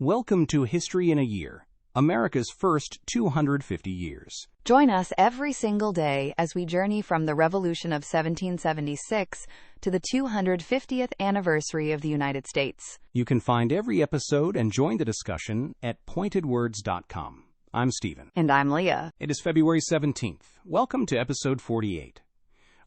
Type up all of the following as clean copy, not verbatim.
Welcome to History in a Year, America's first 250 years. Join us every single day as we journey from the Revolution of 1776 to the 250th anniversary of the United States. You can find every episode and join the discussion at pointedwords.com. I'm Stephen. And I'm Leah. It is February 17th. Welcome to episode 48.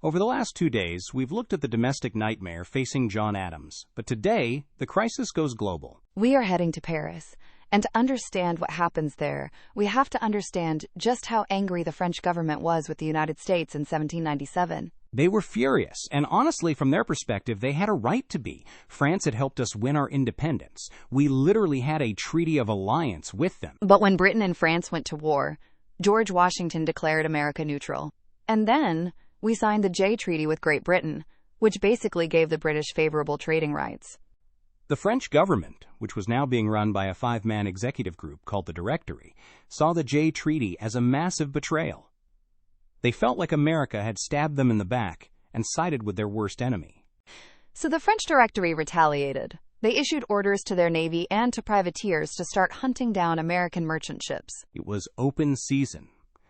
Over the last 2 days, we've looked at the domestic nightmare facing John Adams, but today, the crisis goes global. We are heading to Paris, and to understand what happens there, we have to understand just how angry the French government was with the United States in 1797. They were furious, and honestly, from their perspective, they had a right to be. France had helped us win our independence. We literally had a treaty of alliance with them. But when Britain and France went to war, George Washington declared America neutral. And then we signed the Jay Treaty with Great Britain, which basically gave the British favorable trading rights. The French government, which was now being run by a 5-man executive group called the Directory, saw the Jay Treaty as a massive betrayal. They felt like America had stabbed them in the back and sided with their worst enemy. So the French Directory retaliated. They issued orders to their navy and to privateers to start hunting down American merchant ships. It was open season.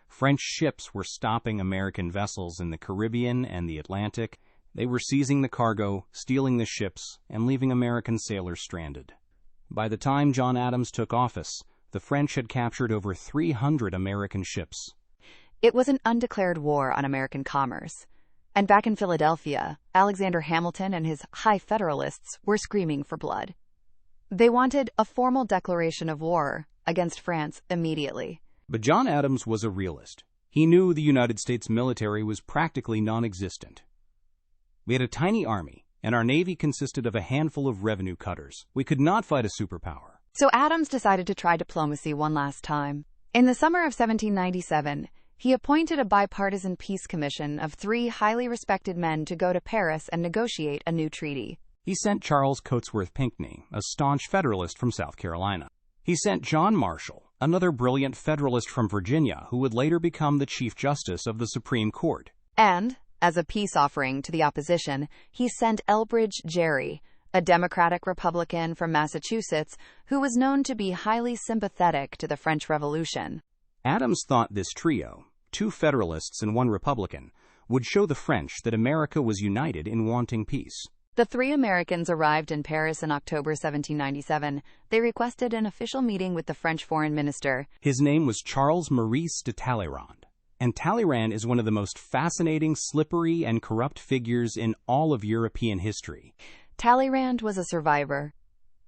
French ships were stopping American vessels in the Caribbean and the Atlantic. They were seizing the cargo, stealing the ships, and leaving American sailors stranded. By the time John Adams took office, the French had captured over 300 American ships. It was an undeclared war on American commerce. And back in Philadelphia, Alexander Hamilton and his high Federalists were screaming for blood. They wanted a formal declaration of war against France immediately. But John Adams was a realist. He knew the United States military was practically non-existent. We had a tiny army, and our navy consisted of a handful of revenue cutters. We could not fight a superpower. So Adams decided to try diplomacy one last time. In the summer of 1797, he appointed a bipartisan peace commission of 3 highly respected men to go to Paris and negotiate a new treaty. He sent Charles Cotesworth Pinckney, a staunch Federalist from South Carolina. He sent John Marshall, another brilliant Federalist from Virginia, who would later become the Chief Justice of the Supreme Court. And, as a peace offering to the opposition, he sent Elbridge Gerry, a Democratic Republican from Massachusetts, who was known to be highly sympathetic to the French Revolution. Adams thought this trio, 2 Federalists and 1 Republican, would show the French that America was united in wanting peace. The 3 Americans arrived in Paris in October 1797. They requested an official meeting with the French foreign minister. His name was Charles Maurice de Talleyrand. And Talleyrand is one of the most fascinating, slippery, and corrupt figures in all of European history. Talleyrand was a survivor.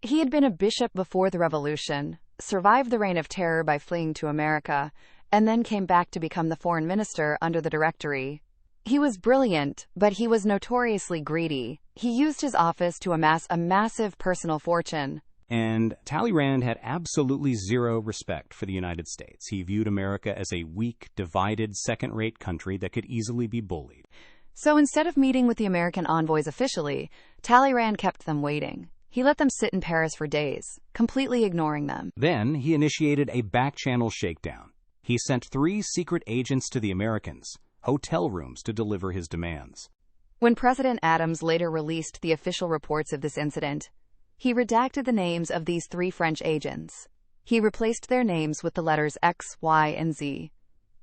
He had been a bishop before the Revolution, survived the Reign of Terror by fleeing to America, and then came back to become the foreign minister under the Directory. He was brilliant, but he was notoriously greedy. He used his office to amass a massive personal fortune. And Talleyrand had absolutely zero respect for the United States. He viewed America as a weak, divided, second-rate country that could easily be bullied. So instead of meeting with the American envoys officially, Talleyrand kept them waiting. He let them sit in Paris for days, completely ignoring them. Then he initiated a back-channel shakedown. He sent 3 secret agents to the Americans, hotel rooms to deliver his demands. When President Adams later released the official reports of this incident, he redacted the names of these 3 French agents. He replaced their names with the letters X, Y, and Z.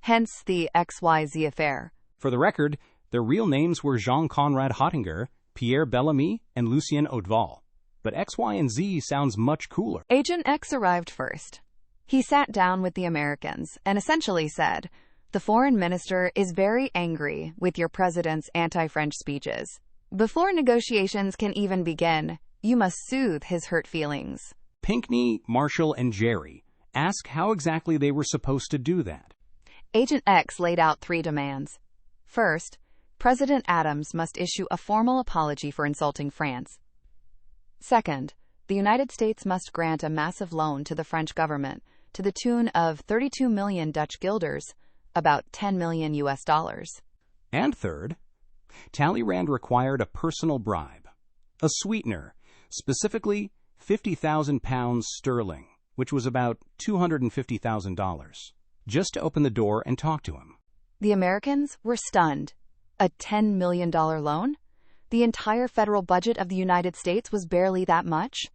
Hence the XYZ affair. For the record, their real names were Jean-Conrad Hottinger, Pierre Bellamy, and Lucien Hautval. But X, Y, and Z sounds much cooler. Agent X arrived first. He sat down with the Americans and essentially said, "The foreign minister is very angry with your president's anti-French speeches. Before negotiations can even begin, you must soothe his hurt feelings." Pinckney, Marshall, and Gerry asked how exactly they were supposed to do that. Agent X laid out 3 demands. First, President Adams must issue a formal apology for insulting France. Second, the United States must grant a massive loan to the French government to the tune of 32 million Dutch guilders, about $10 million US. And third, Talleyrand required a personal bribe, a sweetener, specifically 50,000 pounds sterling, which was about $250,000, just to open the door and talk to him. The Americans were stunned. A $10 million loan? The entire federal budget of the United States was barely that much?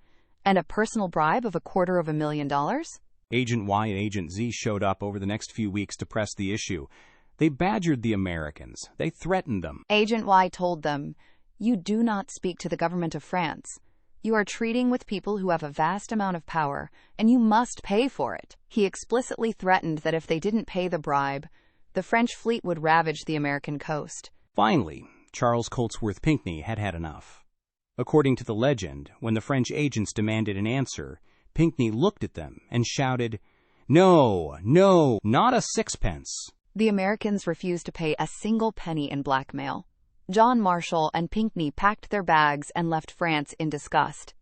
And a personal bribe of $250,000? Agent Y and Agent Z showed up over the next few weeks to press the issue. They badgered the Americans. They threatened them. Agent Y told them, "You do not speak to the government of France. You are treating with people who have a vast amount of power, and you must pay for it." He explicitly threatened that if they didn't pay the bribe, the French fleet would ravage the American coast. Finally, Charles Coltsworth Pinckney had had enough. According to the legend, when the French agents demanded an answer, Pinckney looked at them and shouted, "No, no, not a sixpence." The Americans refused to pay a single penny in blackmail. John Marshall and Pinckney packed their bags and left France in disgust.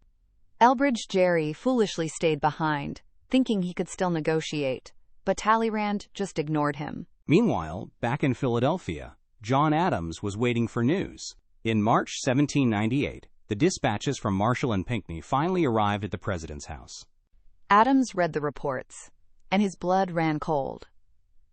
Elbridge Gerry foolishly stayed behind, thinking he could still negotiate, but Talleyrand just ignored him. Meanwhile, back in Philadelphia, John Adams was waiting for news. In March 1798, the dispatches from Marshall and Pinckney finally arrived at the president's house. Adams read the reports, and his blood ran cold.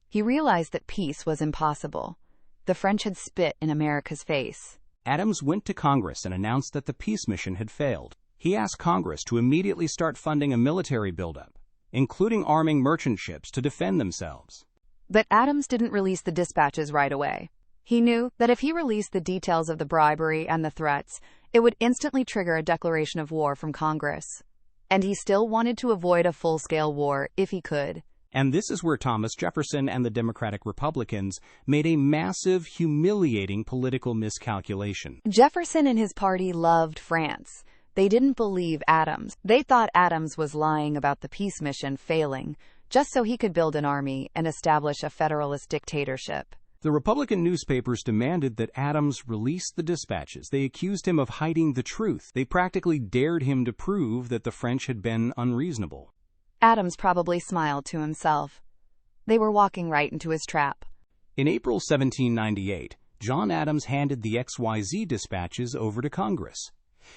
He realized that peace was impossible. The French had spit in America's face. Adams went to Congress and announced that the peace mission had failed. He asked Congress to immediately start funding a military buildup, including arming merchant ships to defend themselves. But Adams didn't release the dispatches right away. He knew that if he released the details of the bribery and the threats, it would instantly trigger a declaration of war from Congress. And he still wanted to avoid a full-scale war if he could. And this is where Thomas Jefferson and the Democratic Republicans made a massive, humiliating political miscalculation. Jefferson and his party loved France. They didn't believe Adams. They thought Adams was lying about the peace mission failing, just so he could build an army and establish a federalist dictatorship. The Republican newspapers demanded that Adams release the dispatches. They accused him of hiding the truth. They practically dared him to prove that the French had been unreasonable. Adams probably smiled to himself. They were walking right into his trap. In April 1798, John Adams handed the XYZ dispatches over to Congress.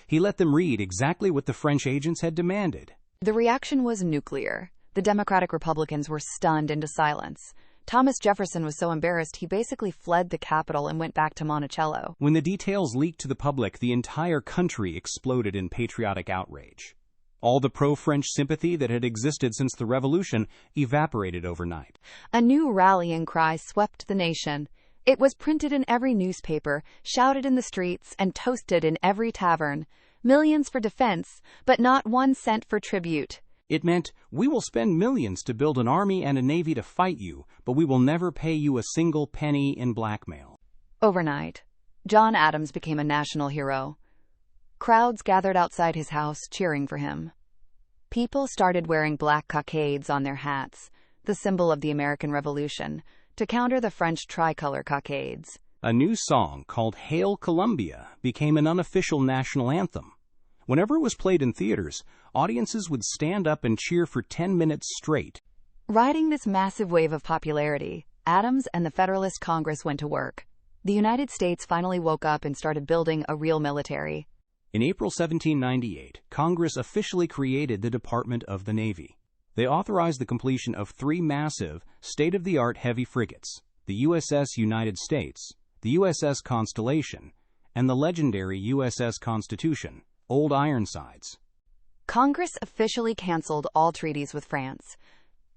He let them read exactly what the French agents had demanded. The reaction was nuclear. The Democratic Republicans were stunned into silence. Thomas Jefferson was so embarrassed he basically fled the Capitol and went back to Monticello. When the details leaked to the public, the entire country exploded in patriotic outrage. All the pro-French sympathy that had existed since the Revolution evaporated overnight. A new rallying cry swept the nation. It was printed in every newspaper, shouted in the streets, and toasted in every tavern. Millions for defense, but not 1 cent for tribute. It meant, we will spend millions to build an army and a navy to fight you, but we will never pay you a single penny in blackmail. Overnight, John Adams became a national hero. Crowds gathered outside his house cheering for him. People started wearing black cockades on their hats, the symbol of the American Revolution, to counter the French tricolor cockades. A new song called Hail Columbia became an unofficial national anthem. Whenever it was played in theaters, audiences would stand up and cheer for 10 minutes straight. Riding this massive wave of popularity, Adams and the Federalist Congress went to work. The United States finally woke up and started building a real military. In April 1798, Congress officially created the Department of the Navy. They authorized the completion of 3 massive, state-of-the-art heavy frigates, the USS United States, the USS Constellation, and the legendary USS Constitution, Old Ironsides. Congress officially canceled all treaties with France.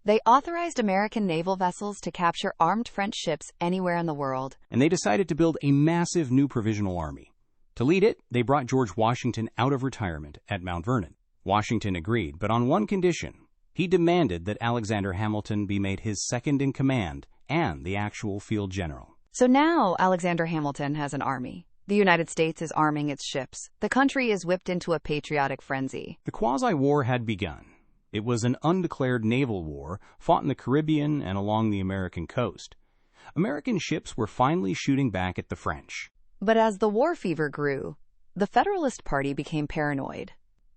They authorized American naval vessels to capture armed French ships anywhere in the world. And they decided to build a massive new provisional army. To lead it, they brought George Washington out of retirement at Mount Vernon. Washington agreed, but on one condition. He demanded that Alexander Hamilton be made his second-in-command and the actual field general. So now Alexander Hamilton has an army. The United States is arming its ships. The country is whipped into a patriotic frenzy. The quasi-war had begun. It was an undeclared naval war fought in the Caribbean and along the American coast. American ships were finally shooting back at the French. But as the war fever grew, the Federalist Party became paranoid.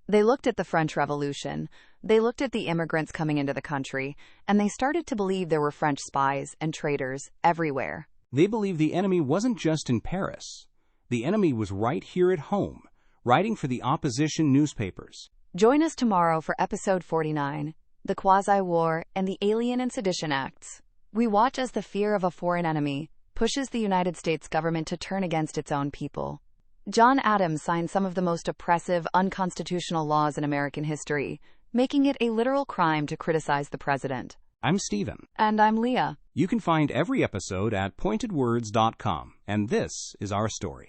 They looked at the French Revolution, they looked at the immigrants coming into the country, and they started to believe there were French spies and traitors everywhere. They believed the enemy wasn't just in Paris. The enemy was right here at home, writing for the opposition newspapers. Join us tomorrow for episode 49, The Quasi-War and the Alien and Sedition Acts. We watch as the fear of a foreign enemy pushes the United States government to turn against its own people. John Adams signed some of the most oppressive, unconstitutional laws in American history, making it a literal crime to criticize the president. I'm Stephen. And I'm Leah. You can find every episode at pointedwords.com, and this is our story.